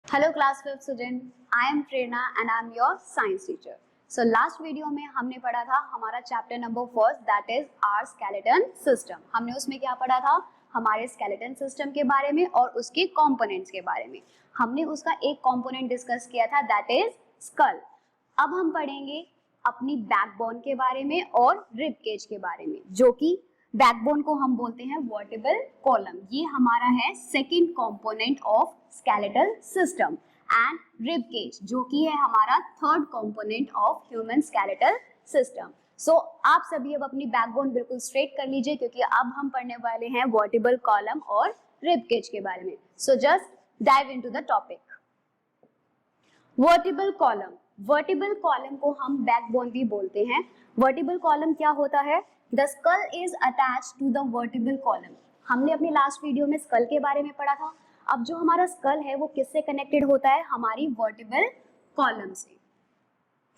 Hello class 5th student, I am Prerna and I am your science teacher. So last video में हमने पढ़ा था हमारा chapter number first, that is our skeleton system. हमने उसमें क्या पढ़ा था, हमारे स्केलेटन सिस्टम के बारे में और उसके कंपोनेंट्स के बारे में। हमने उसका एक कंपोनेंट डिस्कस किया था, दैट इज स्कल। अब हम पढ़ेंगे अपनी बैकबोन के बारे में और रिब केज के बारे में, जो कि बैकबोन को हम बोलते हैं वर्टिब्रल कॉलम। ये हमारा है second component of skeletal system. And rib cage जो कि है हमारा third component of human skeletal system. So आप सभी अब अपनी बैकबोन बिल्कुल स्ट्रेट कर लीजिए, क्योंकि अब हम पढ़ने वाले हैं वर्टिब्रल कॉलम और रिब केज के बारे में। So just dive into the topic. Vertebral column, vertebral column को हम बैकबोन भी बोलते हैं। वर्टिब्रल कॉलम क्या होता है? The skull is attached to the vertebral column. हमने अपनी लास्ट वीडियो में स्कल के बारे में पढ़ा था। अब जो हमारा स्कल है वो किससे कनेक्टेड होता है? हमारी वर्टिब्रल कॉलम से।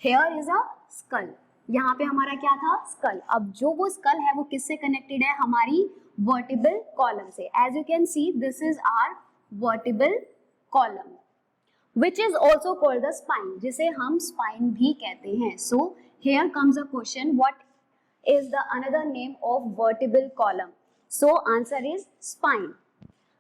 हियर इज अ स्कल, यहाँ पे हमारा क्या था? स्कल। अब जो वो स्कल है वो किससे कनेक्टेड है? हमारी वर्टिब्रल कॉलम से। As you can see, this is our vertebral column, which is also called the spine, जिसे हम spine भी कहते हैं। So here comes a question, what is the another name of vertebral column? So answer is spine.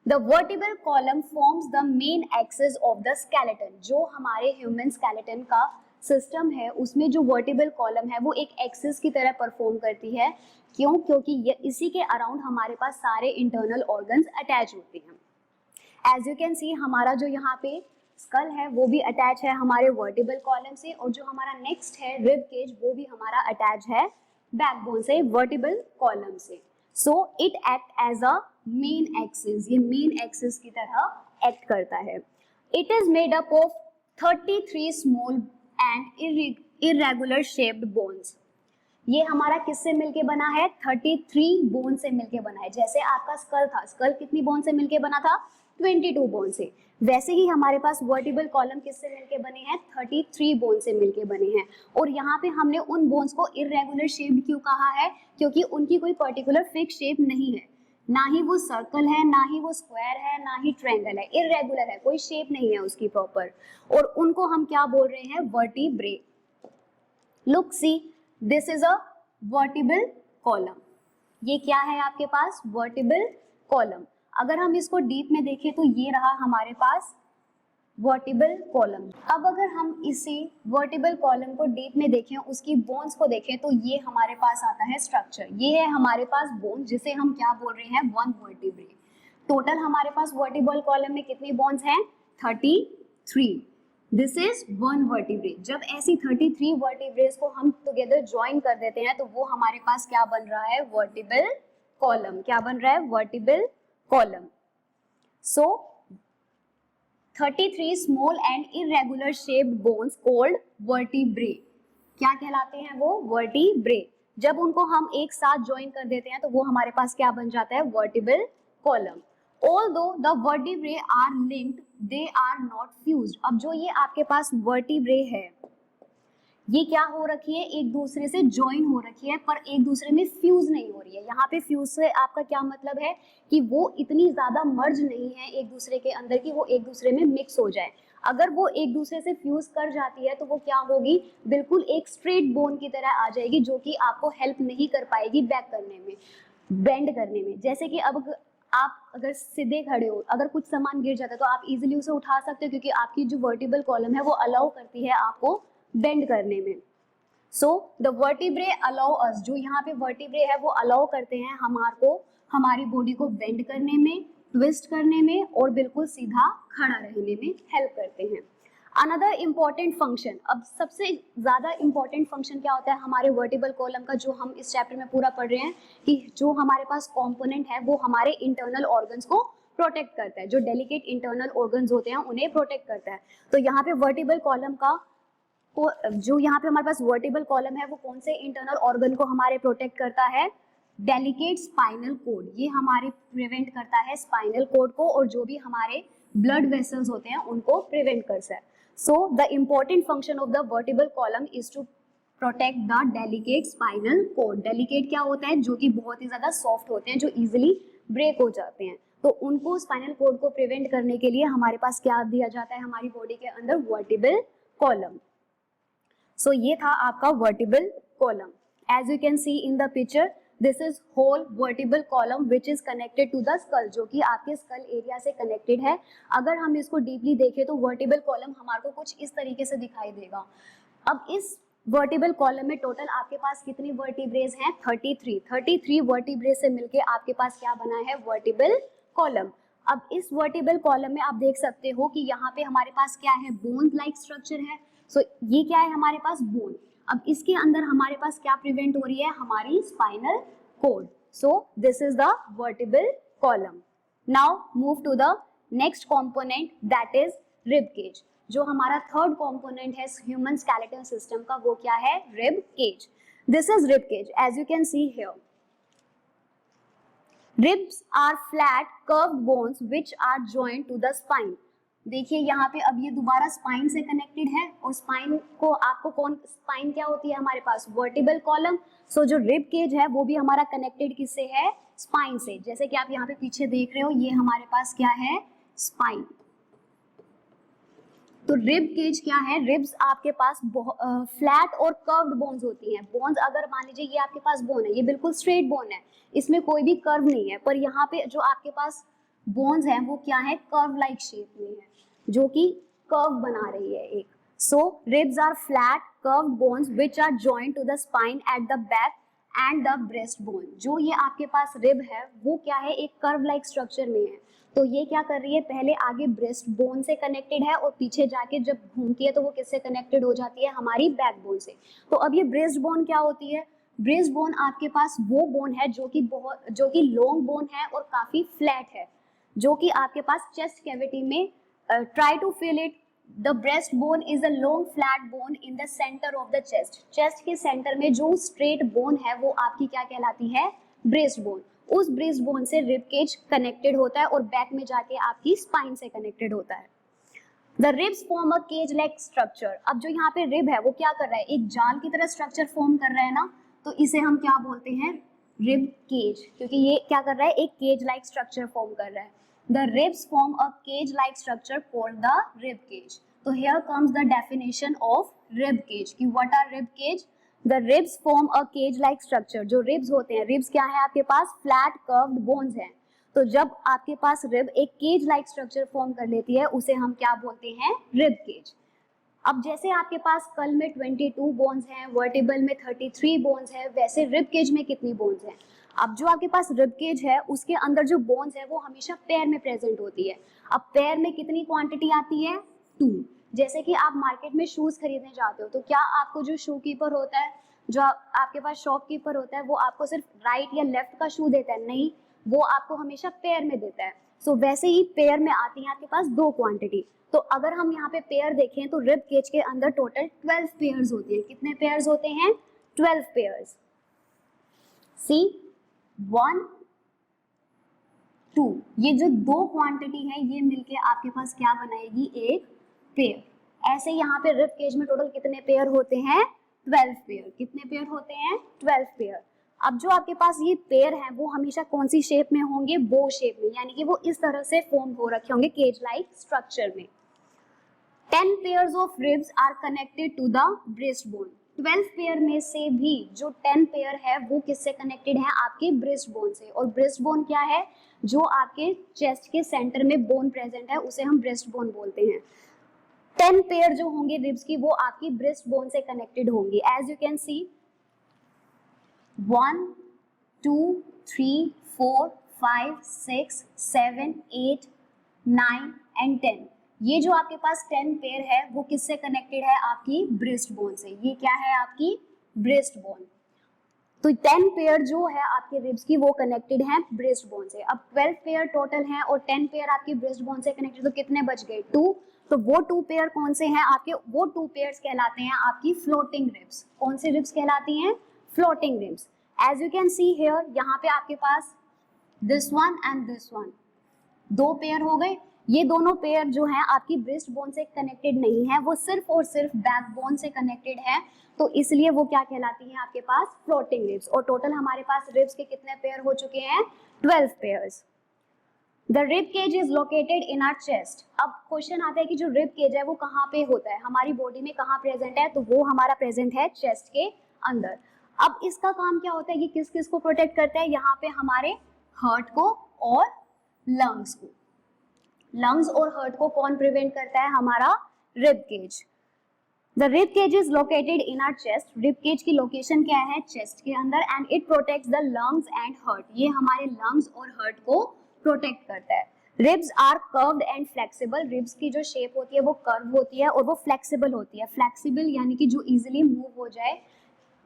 The vertebral column forms the main axis of the skeleton. जो हमारे human skeleton का system है उसमें जो vertebral column है वो एक axis की तरह परफॉर्म करती है। क्यों? क्योंकि इसी के अराउंड हमारे पास सारे इंटरनल ऑर्गन्स अटैच होते हैं। एज यू कैन सी, हमारा जो यहाँ पे स्कल है वो भी अटैच है हमारे वर्टिब्रल कॉलम से, और जो हमारा नेक्स्ट है रिब केज वो भी हमारा अटैच है बैकबोन से, वर्टिब्रल कॉलम से। So it act as a main axis, ये मेन एक्सिस की तरह एक्ट करता है। It is made up of 33 small and irregular shaped bones. ये हमारा किससे मिलके बना है? 33 बोन से मिलके बना है। जैसे आपका स्कल था, स्कल कितनी बोन से मिलके बना था? 22 बोन से। वैसे ही हमारे पास वर्टिब्रल कॉलम किससे मिलके बने हैं? 33 बोन से मिलके बने हैं। और यहाँ पे हमने उन बोन्स को इरेगुलर शेप्ड क्यों कहा है? क्योंकि उनकी कोई पर्टिकुलर फिक्स शेप नहीं है, ना ही वो सर्कल है, ना ही वो स्क्वायर है, ना ही ट्रायंगल है, इरेगुलर है, कोई शेप नहीं है उसकी प्रॉपर। और उनको हम क्या बोल रहे हैं? Vertebrae. Look see, this is a vertebral column. ये क्या है आपके पास? Vertebral column. अगर हम इसको डीप में देखें तो ये रहा हमारे पास वर्टिब्रल कॉलम। अब अगर हम इसे वर्टिब्रल कॉलम को डीप में देखें, उसकी बोन्स को देखें, तो ये हमारे पास आता है स्ट्रक्चर। ये है हमारे पास बोन, जिसे हम क्या बोल रहे हैं? One vertebrae. टोटल हमारे पास वर्टिब्रल कॉलम में कितनी बोन्स हैं? 33। This is one vertebrae. जब ऐसी 33 वर्टिब्रेस को हम टुगेदर ज्वाइन कर देते हैं तो वो हमारे पास क्या बन रहा है? Vertebral column. क्या बन रहा है? Vertebral column. So 33 small and irregular shaped bones called vertebrae. क्या कहलाते हैं वो? वर्टिब्रे। जब उनको हम एक साथ ज्वाइन कर देते हैं तो वो हमारे पास क्या बन जाता है? Vertebral column. Although the vertebrae are linked, they are not fused. अब जो ये आपके पास वर्टिब्रे है, ये क्या हो रखी है? एक दूसरे से ज्वाइन हो रखी है, पर एक दूसरे में फ्यूज नहीं हो रही है। यहाँ पे फ्यूज से आपका क्या मतलब है? कि वो इतनी ज्यादा मर्ज नहीं है एक दूसरे के अंदर कि वो एक दूसरे में मिक्स हो जाए। अगर वो एक दूसरे से फ्यूज कर जाती है तो वो क्या होगी? बिल्कुल एक स्ट्रेट बोन की तरह आ जाएगी, जो कि आपको हेल्प नहीं कर पाएगी बैक करने में, बेंड करने में। जैसे कि अब आप अगर सीधे खड़े हो, अगर कुछ सामान गिर जाता है तो आप इजीली उसे उठा सकते हो, क्योंकि आपकी जो वर्टिब्रल कॉलम है वो अलाउ करती है आपको बेंड करने में। So the vertebrae allow us, जो यहाँ पे वर्टिब्रे है वो अलाउ करते हैं हमारी बॉडी को बेंड करने में, ट्विस्ट करने में, और बिल्कुल सीधा खड़ा रहने में हेल्प करते हैं। अनदर इम्पॉर्टेंट फंक्शन, अब सबसे ज्यादा इम्पॉर्टेंट फंक्शन क्या होता है हमारे वर्टिब्रल कॉलम का, जो हम इस चैप्टर में पूरा पढ़ रहे हैं, कि जो हमारे पास कंपोनेंट है वो हमारे इंटरनल ऑर्गन्स को प्रोटेक्ट करता है। जो डेलिकेट इंटरनल ऑर्गन्स होते हैं उन्हें प्रोटेक्ट करता है। तो यहाँ पे वर्टिब्रल कॉलम का जो यहाँ पे हमारे पास वर्टिब्रल कॉलम है वो कौन से इंटरनल ऑर्गन को हमारे प्रोटेक्ट करता है? Delicate spinal code. ये हमारे प्रिवेंट करता है स्पाइनल कोड को, और जो भी हमारे ब्लड वेसल्स होते हैं उनको प्रिवेंट करता है। So the important function of the vertebral column is to protect the delicate spinal cord. Delicate क्या होता है? जो कि बहुत ही ज्यादा सॉफ्ट होते हैं, जो इजिली ब्रेक हो जाते हैं। तो उनको स्पाइनल कॉर्ड को प्रिवेंट करने के लिए हमारे पास क्या दिया जाता है हमारी बॉडी के अंदर, वर्टिबल कॉलम। सो ये था आपका vertebral column. As you can see in the picture, this is whole vertebral column which is connected to the skull, जो कि आपके स्कल एरिया से कनेक्टेड है। अगर हम इसको डीपली देखें तो वर्टिबल कॉलम हमारे को कुछ इस तरीके से दिखाई देगा। अब इस वर्टिबल कॉलम में टोटल आपके पास कितनी वर्टिब्रेज हैं, 33 वर्टिब्रेज से मिलके आपके पास क्या बना है, वर्टिबल कॉलम। अब इस वर्टिबल कॉलम में आप देख सकते हो कि यहाँ पे हमारे पास क्या है, बोन लाइक स्ट्रक्चर है। सो ये क्या है हमारे पास, बोन। अब इसके अंदर हमारे पास क्या प्रिवेंट हो रही है, हमारी spinal cord. So this is the vertebral column. Now move to the next component, that is rib cage. जो हमारा थर्ड कंपोनेंट है ह्यूमन स्केलेटल सिस्टम का, वो क्या है, rib cage. This is rib cage, as you can see here. Ribs are flat curved bones which are joined to the spine. देखिए यहाँ पे अब ये दोबारा स्पाइन से कनेक्टेड है, और स्पाइन को आपको कौन, स्पाइन क्या होती है हमारे पास, वर्टिबल कॉलम। सो जो रिब केज है वो भी हमारा कनेक्टेड किससे है, स्पाइन से। जैसे कि आप यहाँ पे पीछे देख रहे हो, ये हमारे पास क्या है, स्पाइन। तो रिब केज क्या है, रिब्स आपके पास फ्लैट और कर्व्ड बोन्स होती हैं। बोन्स अगर मान लीजिए ये आपके पास बोन है, ये बिल्कुल स्ट्रेट बोन है, इसमें कोई भी कर्व नहीं है, पर यहाँ पे जो आपके पास बोन्स हैं वो क्या है, कर्व लाइक शेप में है, जो कि कर्व बना रही है एक। So ribs are flat curved bones which are joined to the spine at the back and the breast bone. जो ये आपके पास रिब है वो क्या है, एक कर्व लाइक स्ट्रक्चर में है। तो ये क्या कर रही है, पहले आगे ब्रेस्ट बोन से कनेक्टेड है, और पीछे जाके जब घूमती है तो वो किससे कनेक्टेड हो जाती है, हमारी बैक बोन से। तो अब ये ब्रेस्ट बोन क्या होती है, ब्रेस्ट बोन आपके पास वो बोन है जो कि लॉन्ग बोन है और काफी फ्लैट है, जो कि आपके पास चेस्ट कैविटी में, try to feel it, the breast bone is a long flat bone in the centre of the chest. Chest के सेंटर में जो स्ट्रेट बोन है वो आपकी क्या कहलाती है, ब्रेस्ट बोन। उस ब्रेस्ट बोन से रिब केज कनेक्टेड होता है और बैक में जाके आपकी स्पाइन से कनेक्टेड होता है। The ribs form a cage like structure. अब जो यहाँ पे रिब है वो क्या कर रहा है, एक जाल की तरह स्ट्रक्चर फॉर्म कर रहा है ना, तो इसे हम क्या बोलते हैं, रिब केज, क्योंकि ये क्या कर रहा है, एक केज लाइक स्ट्रक्चर फॉर्म कर रहा है। The ribs form a cage like structure called the rib cage. तो here comes the definition of rib cage कि what are rib cage. The ribs form a cage-like structure. जो ribs होते हैं, ribs क्या है आपके पास, flat curved bones हैं। तो जब आपके पास rib एक cage-like structure form कर लेती है, उसे हम क्या बोलते हैं, rib cage। अब जैसे आपके पास skull में 22 bones हैं, vertebral में 33 bones हैं, वैसे rib cage में कितनी bones हैं। अब जो आपके पास rib cage है उसके अंदर जो bones है वो हमेशा पैर में प्रेजेंट होती है। अब पैर में कितनी क्वांटिटी आती है, 2। जैसे कि आप मार्केट में शूज खरीदने जाते हो, तो क्या आपको जो शू कीपर होता है, जो आपके पास शॉपकीपर होता है, वो आपको सिर्फ राइट या लेफ्ट का शू देता है, नहीं, वो आपको हमेशा पेयर में देता है। सो वैसे ही पेयर में आती है आपके पास 2 क्वांटिटी। तो अगर हम यहाँ पे पेयर देखें तो रिब केज के अंदर टोटल 12 पेयर्स होते हैं। कितने पेयर्स होते हैं, 12 पेयर्स। सी 1 2, ये जो 2 क्वांटिटी है ये मिलके आपके पास क्या बनाएगी, एक पेयर। ऐसे यहाँ पे रिब केज में टोटल कितने पेयर होते हैं, 12 पेयर। कितने पेयर होते हैं, 12 पेयर। अब जो आपके पास ये पेयर हैं वो हमेशा कौन सी शेप में होंगे, बो शेप में, यानी कि वो इस तरह से फॉर्म हो रखे होंगे केज लाइक स्ट्रक्चर में। 10 pairs of ribs are connected to the breast bone. 12 pair में से भी जो 10 पेयर है वो किससे कनेक्टेड है, आपके ब्रेस्ट बोन से। और ब्रेस्ट बोन क्या है, जो आपके चेस्ट के सेंटर में बोन प्रेजेंट है उसे हम ब्रेस्ट बोन बोलते हैं। 10 पेयर जो होंगे रिब्स की वो आपकी ब्रेस्ट बोन से कनेक्टेड होंगी। As you can see 1 2 3 4 5 6 7 8 9 and 10। ये जो आपके पास 10 पेयर है वो किससे कनेक्टेड है, आपकी ब्रेस्ट बोन से। ये क्या है, आपकी ब्रेस्ट बोन। तो 10 पेयर जो है आपके रिब्स की वो कनेक्टेड हैं ब्रेस्ट बोन से। अब 12 पेयर टोटल हैं और 10 पेयर आपकी ब्रेस्ट बोन से कनेक्टेड, तो कितने बच गए, 2। तो वो 2 पेयर कौन से हैं आपके, वो 2 पेयर्स कहलाते हैं आपकी फ्लोटिंग रिब्स। कौन सी रिब्स कहलाती हैं, floating ribs. As you can see here, यहाँ पे आपके पास this one and this one, 2 pair हो गए। ये दोनों पेयर जो हैं आपकी ब्रेस्ट बोन से कनेक्टेड नहीं है, वो सिर्फ और सिर्फ बैक बोन से कनेक्टेड है, तो इसलिए वो क्या कहलाती है आपके पास, फ्लोटिंग रिब्स। और टोटल हमारे पास रिब्स के कितने पेयर हो चुके हैं, 12 pairs. The rib cage is located in our chest. अब क्वेश्चन आता है कि जो रिब केज है वो कहाँ पे होता है, हमारी बॉडी में कहाँ प्रेजेंट है, तो वो हमारा प्रेजेंट है चेस्ट के अंदर। अब इसका काम क्या होता है कि किस किस को प्रोटेक्ट करता है, यहाँ पे हमारे हार्ट को और लंग्स को। लंग्स और हार्ट को कौन प्रिवेंट करता है, हमारा rib cage. The rib cage is located in our chest. Rib cage की लोकेशन क्या है, चेस्ट के अंदर, and it protects the lungs and heart. ये हमारे लंग्स और हार्ट को प्रोटेक्ट करता है। Ribs are curved and flexible. Ribs की जो शेप होती है वो कर्व होती है और वो फ्लेक्सिबल होती है। फ्लेक्सिबल यानी कि जो इजीली मूव हो जाए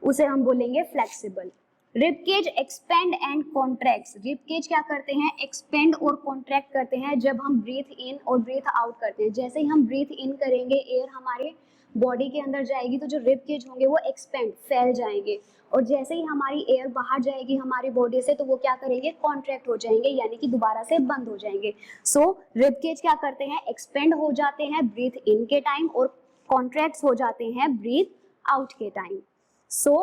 उसे हम बोलेंगे flexible. Rib cage expand and contracts. Rib cage क्या करते हैं, एक्सपेंड और कॉन्ट्रैक्ट करते हैं जब हम ब्रीथ इन और ब्रीथ आउट करते हैं। जैसे ही हम ब्रीथ इन करेंगे, एयर हमारे बॉडी के अंदर जाएगी तो जो रिब केज होंगे वो एक्सपेंड, फैल जाएंगे, और जैसे ही हमारी एयर बाहर जाएगी हमारी बॉडी से तो वो क्या करेंगे, कॉन्ट्रैक्ट हो जाएंगे, यानी कि दोबारा से बंद हो जाएंगे। सो रिब केज क्या करते हैं, एक्सपेंड हो जाते हैं ब्रीथ इन के टाइम और कॉन्ट्रैक्ट हो जाते हैं ब्रीथ आउट के time. So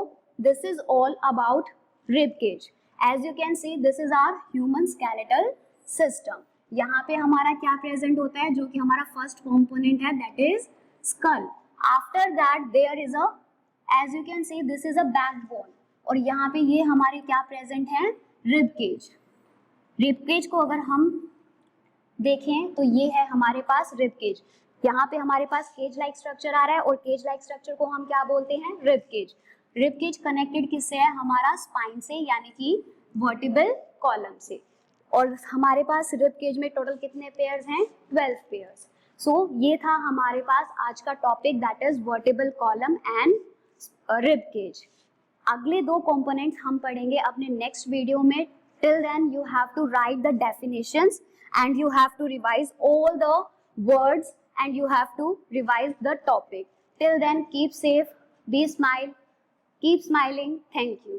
this is all about rib cage. As you can see this is our human skeletal system. यहाँ पे हमारा क्या प्रेजेंट होता है, जो कि हमारा फर्स्ट कॉम्पोनेंट है, that is skull. After that there is a, as you can see this is a backbone, और यहाँ पे ये हमारे क्या प्रेजेंट है, रिब केज। रिब केज को अगर हम देखें तो ये है हमारे पास रिब केज। यहाँ पे हमारे पास केज लाइक स्ट्रक्चर आ रहा है और केज लाइक स्ट्रक्चर को हम क्या बोलते हैं, rib cage. Rib cage connected किससे है, हमारा स्पाइन से, यानी कि वर्टिब्रल कॉलम से। और हमारे पास रिब केज में टोटल कितने पेयर्स हैं, 12 पेयर्स। सो ये था हमारे पास आज का topic, that is vertebral column and rib cage. अगले दो कंपोनेंट्स हम पढ़ेंगे अपने नेक्स्ट वीडियो में। Till then you have to write the definitions and you have to revise all the words and you have to revise the topic. Till then, keep safe, keep smiling. Thank you.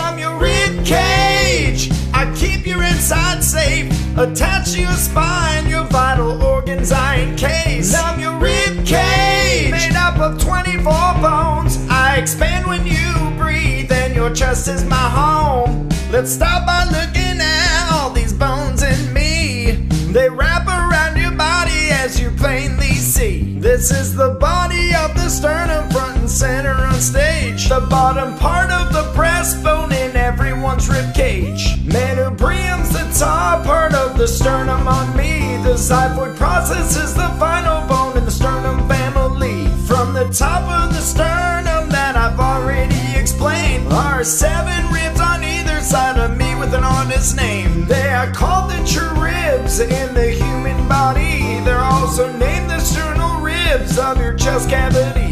I'm your rib cage. I keep your inside safe, attached to your spine, your vital organs I encase. I'm your rib cage, made up of 24 bones. I expand when you breathe, and your chest is my home. Let's start by looking at all these bones in me. They wrap around your body as you plainly see. This is the body of the sternum, front and center on stage. The bottom part of the breastbone in everyone's rib cage. Manubrium's the top part of the sternum on me. The xiphoid process is the final bone in the sternum family. From the top of the sternum that I've already explained are 7 ribs on either side of me with an honest name. They are called the true ribs in the human body. They're also named the sternal ribs of your chest cavity.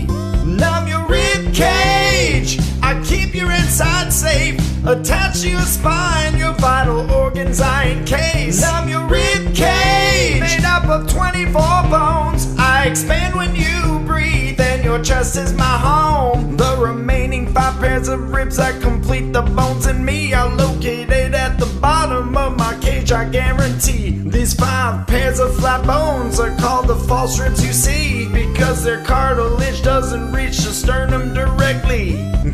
I'm your rib cage. I keep your inside safe, attached to your spine, your vital organs I encase. I'm your rib cage, made up of 24 bones. I expand when you breathe, and your chest is my home. The remaining 5 pairs of ribs that complete the bones in me are located at the bottom of my cage, I guarantee. These 5 pairs of flat bones are called the false ribs you see, because their cartilage doesn't reach the sternum directly.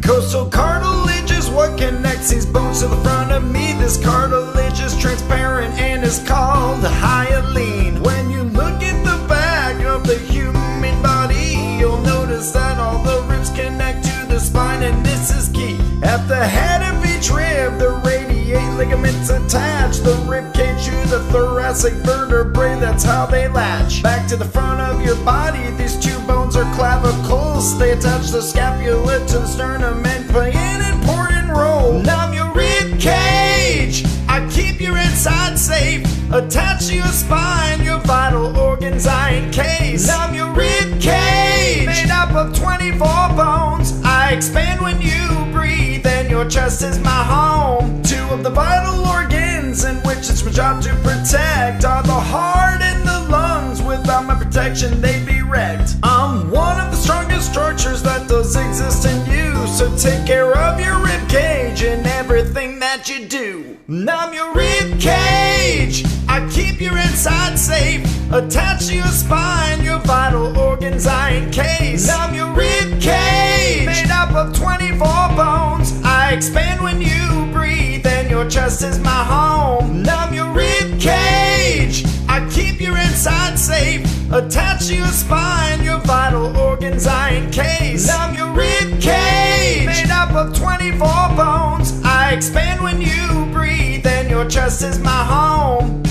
Costal cartilage is what connects these bones to the front of me. This cartilage is transparent and is called hyaline. When you look at the back of the human body, you'll notice that all the ribs connect to the spine, and this is key. At the head of each rib, the radiate ligaments attach the rib cage to the thoracic vertebrae. That's how they latch. Back to the front of your body, these 2 bones are clavicles. They attach the scapula to the sternum and play an important role. I'm your rib cage. I keep your inside safe, attached to your spine, your vital organs I encase. I'm your rib cage, made up of 24 bones. I expand when you breathe, and your chest is my home. 2 of the vital organs in which it's my job to protect are the heart and the lungs. Without my protection, they'd be wrecked. I'm one of the strongest structures that does exist in you, so take care of your rib cage and everything that you do. I'm your rib cage. I keep your inside safe, attached to your spine, your vital organs I encase. I'm your rib cage, made up of 24 bones. I expand when you breathe, and your chest is my home. Numb your rib cage, I keep your inside safe. Attach to your spine, your vital organs I encase. Numb your rib cage, made up of 24 bones. I expand when you breathe, and your chest is my home.